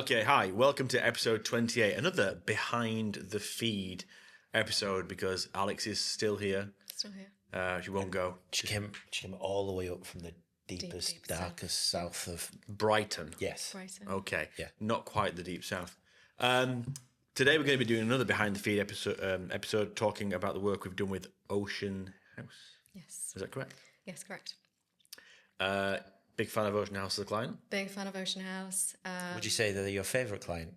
Okay, hi. Welcome to episode 28, another behind the feed episode because Alex is still here. Still here. She won't go. She came all the way up from the deepest, deep darkest south of Brighton. yes. Brighton. Okay. Yeah. Not quite the deep south. Today we're going to be doing another behind the feed episode talking about the work we've done with Ocean House. Yes. Is that correct? Yes, correct. Big fan of Ocean House as a client. Big fan of Ocean House. Would you say they're your favourite client?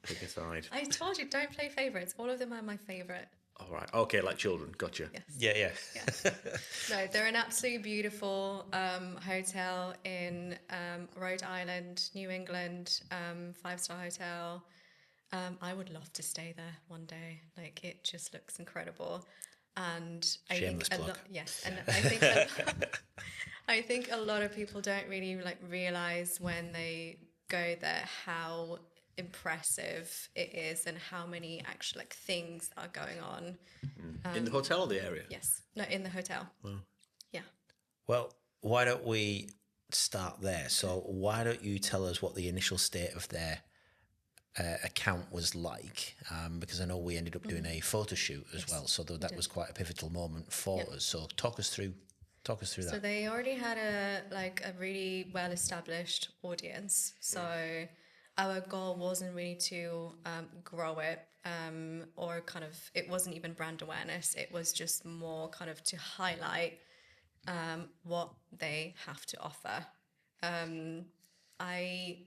Pick a side. I told you, don't play favourites. All of them are my favourite. All right. Okay, like children. Gotcha. Yes. Yeah. No, they're an absolutely beautiful hotel in Rhode Island, New England, 5-star hotel. I would love to stay there one day. Like, it just looks incredible. And I Shameless think plug. and I think a lot of people don't really realize when they go there how impressive it is and how many actual things are going on. In the hotel or the area? Yes, no, in the hotel. Wow. Yeah. Well, why don't we start there? So why don't you tell us what the initial state of their account was like? Because I know we ended up doing a photo shoot as well, so that was quite a pivotal moment for us. So talk us through that. So they already had a really well established audience. So our goal wasn't really to grow it or kind of, it wasn't even brand awareness. It was just more kind of to highlight what they have to offer. I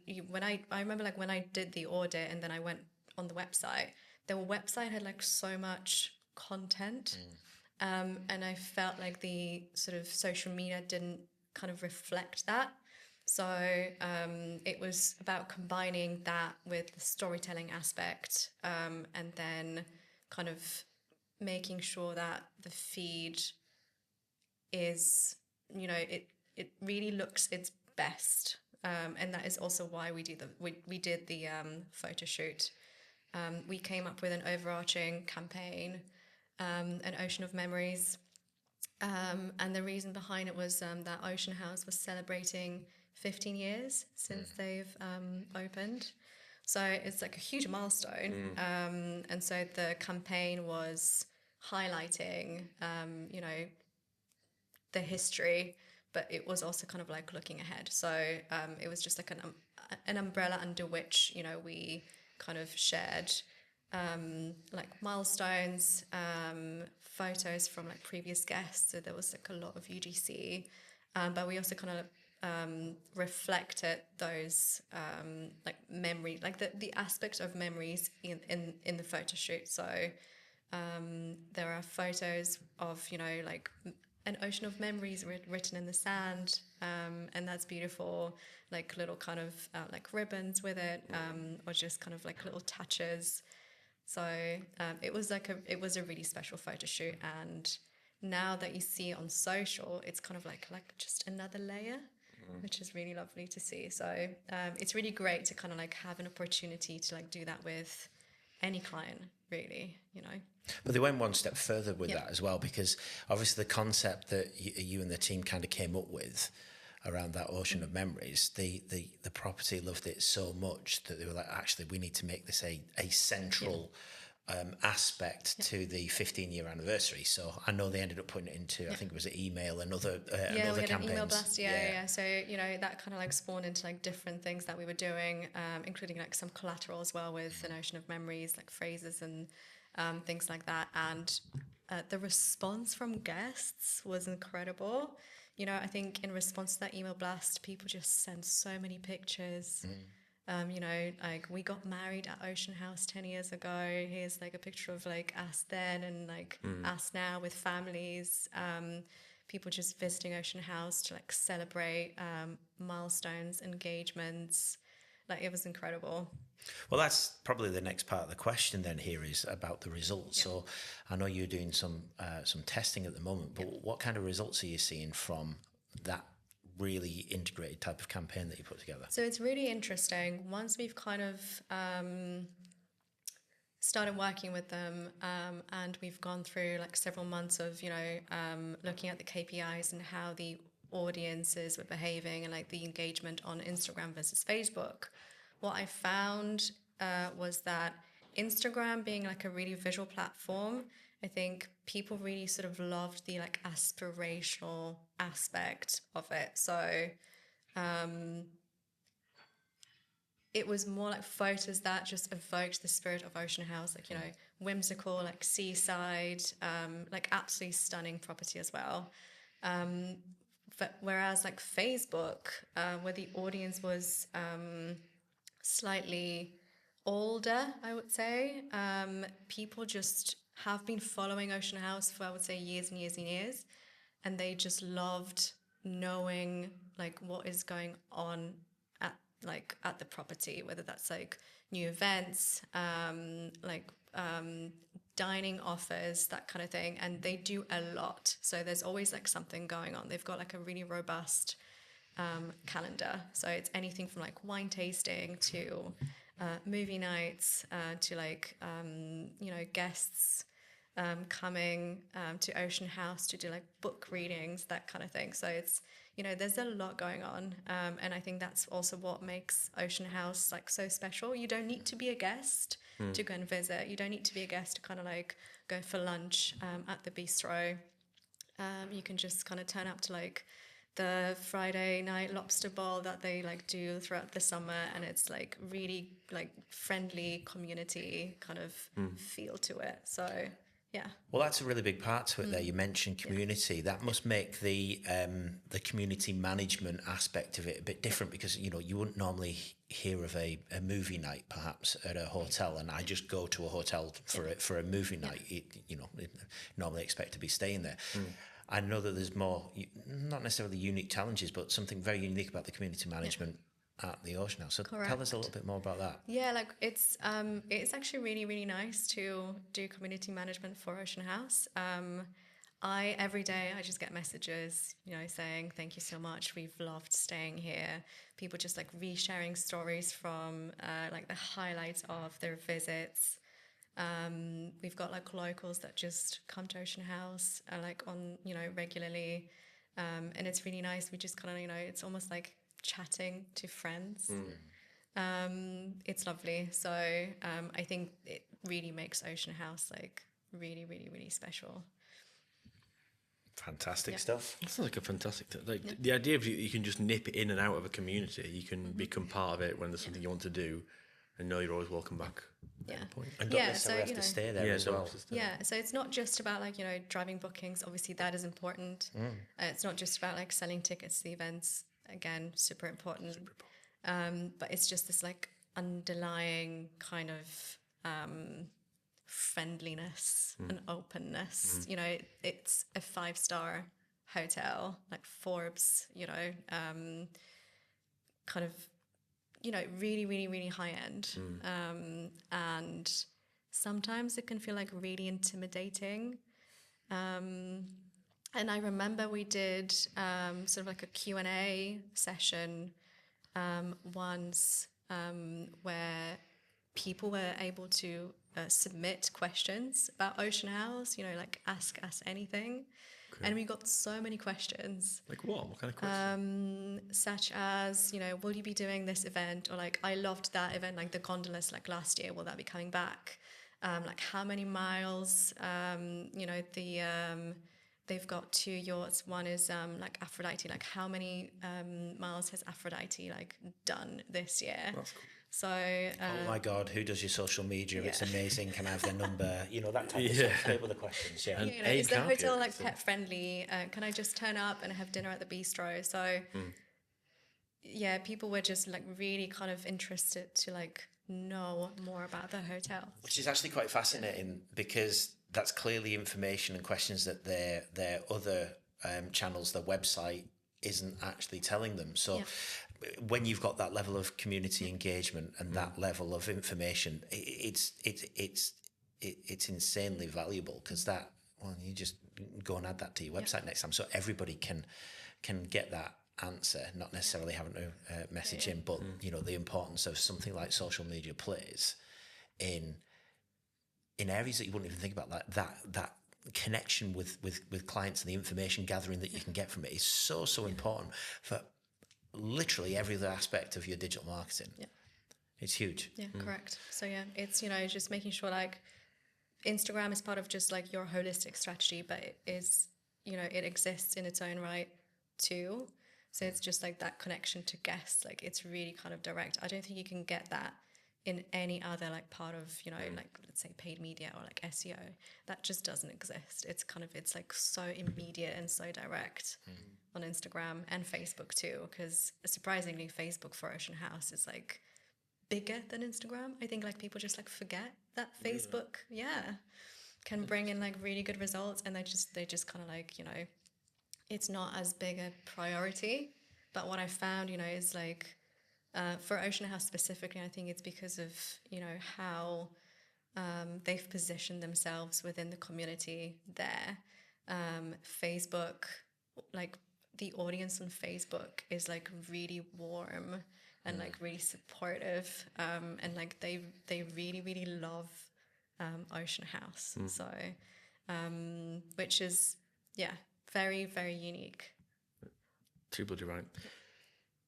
remember when I did the audit and then I went on the website, their website had so much content. And I felt like the sort of social media didn't kind of reflect that. So it was about combining that with the storytelling aspect and then kind of making sure that the feed is, it really looks its best. And that is also why we did the photo shoot. We came up with an overarching campaign, an ocean of memories. And the reason behind it was that Ocean House was celebrating 15 years since they've opened. So it's a huge milestone. And so the campaign was highlighting, the history, but it was also kind of looking ahead. So it was just an umbrella under which, we kind of shared milestones, photos from previous guests. So there was a lot of UGC, but we also kind of reflected those memory, the aspect of memories in the photo shoot. So there are photos of an ocean of memories written in the sand, and that's beautiful, little kind of ribbons with it, or just kind of little touches. So it was a really special photo shoot, and now that you see it on social, it's kind of like just another layer, which is really lovely to see. So it's really great to kind of have an opportunity to do that with any client, really, But they went one step further with that as well, because obviously the concept that you and the team kind of came up with around that ocean of memories, the property loved it so much that they were like, actually, we need to make this a central aspect to the 15-year anniversary. So I know they ended up putting it into, I think it was an email and other we had campaigns. An email blast, So, that kind of spawned into different things that we were doing, including some collateral as well with an ocean of memories, phrases and things like that. And the response from guests was incredible. I think in response to that email blast, people just sent so many pictures. We got married at Ocean House 10 years ago. Here's a picture of us then and us now with families. People just visiting Ocean House to celebrate milestones, engagements. It was incredible. Well, that's probably the next part of the question then here is about the results. So I know you're doing some testing at the moment, but what kind of results are you seeing from that really integrated type of campaign that you put together? So it's really interesting. Once we've kind of started working with them and we've gone through several months of, looking at the KPIs and how the audiences were behaving and like the engagement on Instagram versus Facebook, what I found was that Instagram being like a really visual platform, I think people really sort of loved the like aspirational aspect of it. So it was more like photos that just evoked the spirit of Ocean House, like, you know, whimsical, like seaside, like absolutely stunning property as well. But whereas like Facebook, where the audience was slightly older, I would say, people just have been following Ocean House for, I would say, years and years and years, and they just loved knowing like what is going on at the property, whether that's like new events, dining offers, that kind of thing. And they do a lot, so there's always like something going on. They've got like a really robust calendar, so it's anything from like wine tasting to movie nights, to like you know, guests coming to Ocean House to do like book readings, that kind of thing. So it's, you know, there's a lot going on, and I think that's also what makes Ocean House like so special. You don't need to be a guest to go and visit. You don't need to be a guest to kind of like go for lunch at the bistro. You can just kind of turn up to like the Friday night lobster bowl that they like do throughout the summer, and it's like really like friendly community kind of feel to it. So yeah. Well, that's a really big part to it there. You mentioned community. That must make the community management aspect of it a bit different, because, you know, you wouldn't normally hear of a movie night perhaps at a hotel, and I just go to a hotel for a movie night. You know, normally expect to be staying there. I know that there's more, not necessarily unique challenges, but something very unique about the community management at the Ocean House. So tell us a little bit more about that. Yeah, like it's actually really, really nice to do community management for Ocean House. Every day I just get messages, you know, saying thank you so much, we've loved staying here. People just like resharing stories from like the highlights of their visits. We've got like locals that just come to Ocean House like on, you know, regularly, and it's really nice. We just kind of, you know, it's almost like chatting to friends. It's lovely. So I think it really makes Ocean House like really, really, really special. Fantastic stuff. That sounds like a fantastic the idea of you can just nip in and out of a community. You can become part of it when there's something you want to do, and know you're always welcome back. And don't necessarily have to stay there as well. So it's not just about like, you know, driving bookings. Obviously that is important. It's not just about like selling tickets to the events. Again, super important. But it's just this like underlying kind of friendliness and openness. You know, it's a 5-star hotel, like Forbes, you know, kind of, you know, really, really, really high end. And sometimes it can feel like really intimidating. And I remember we did sort of like a Q&A session once where people were able to submit questions about Ocean House, you know, like ask us anything. Okay. And we got so many questions. Like what? What kind of questions? Such as, you know, will you be doing this event? Or like, I loved that event, like the gondolas, like last year, will that be coming back? Like how many miles? You know, they've got 2 yachts. One is like Aphrodite. Like how many miles has Aphrodite like done this year? That's cool. So oh my God, who does your social media? It's amazing. Can I have their number? You know, that type of stuff. They were the questions. Yeah. You know, is the hotel like pet friendly? Can I just turn up and have dinner at the bistro? So yeah, people were just like really kind of interested to like know more about the hotel, which is actually quite fascinating because that's clearly information and questions that their other channels, their website isn't actually telling them. So when you've got that level of community engagement and that level of information, it's insanely valuable, because that, well, you just go and add that to your website next time, so everybody can get that answer, not necessarily having to message in, but you know, the importance of something like social media plays in areas that you wouldn't even think about, like that connection with clients and the information gathering that you can get from it is so important for literally every other aspect of your digital marketing. Yeah. It's huge. Yeah, correct. So yeah, it's, you know, just making sure like Instagram is part of just like your holistic strategy, but it is, you know, it exists in its own right too. So it's just like that connection to guests, like it's really kind of direct. I don't think you can get that in any other like part of, you know, like let's say paid media or like SEO. That just doesn't exist. It's kind of, it's like so immediate and so direct on Instagram and Facebook too, because surprisingly Facebook for Ocean House is like bigger than Instagram. I think like people just like forget that Facebook, can bring in like really good results, and they just kind of like, you know, it's not as big a priority. But what I found, you know, is like for Ocean House specifically, I think it's because of, you know, how they've positioned themselves within the community there. Facebook, like the audience on Facebook is like really warm and like really supportive, and like they really love Ocean House. So which is very unique. Too bloody right.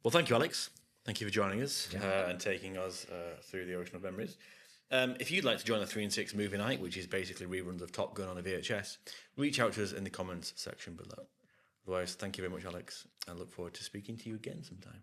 Well, thank you, Alex. Thank you for joining us and taking us through the Ocean of Memories. If you'd like to join the 3&6 movie night, which is basically reruns of Top Gun on a VHS, reach out to us in the comments section below. Otherwise, thank you very much, Alex. I look forward to speaking to you again sometime.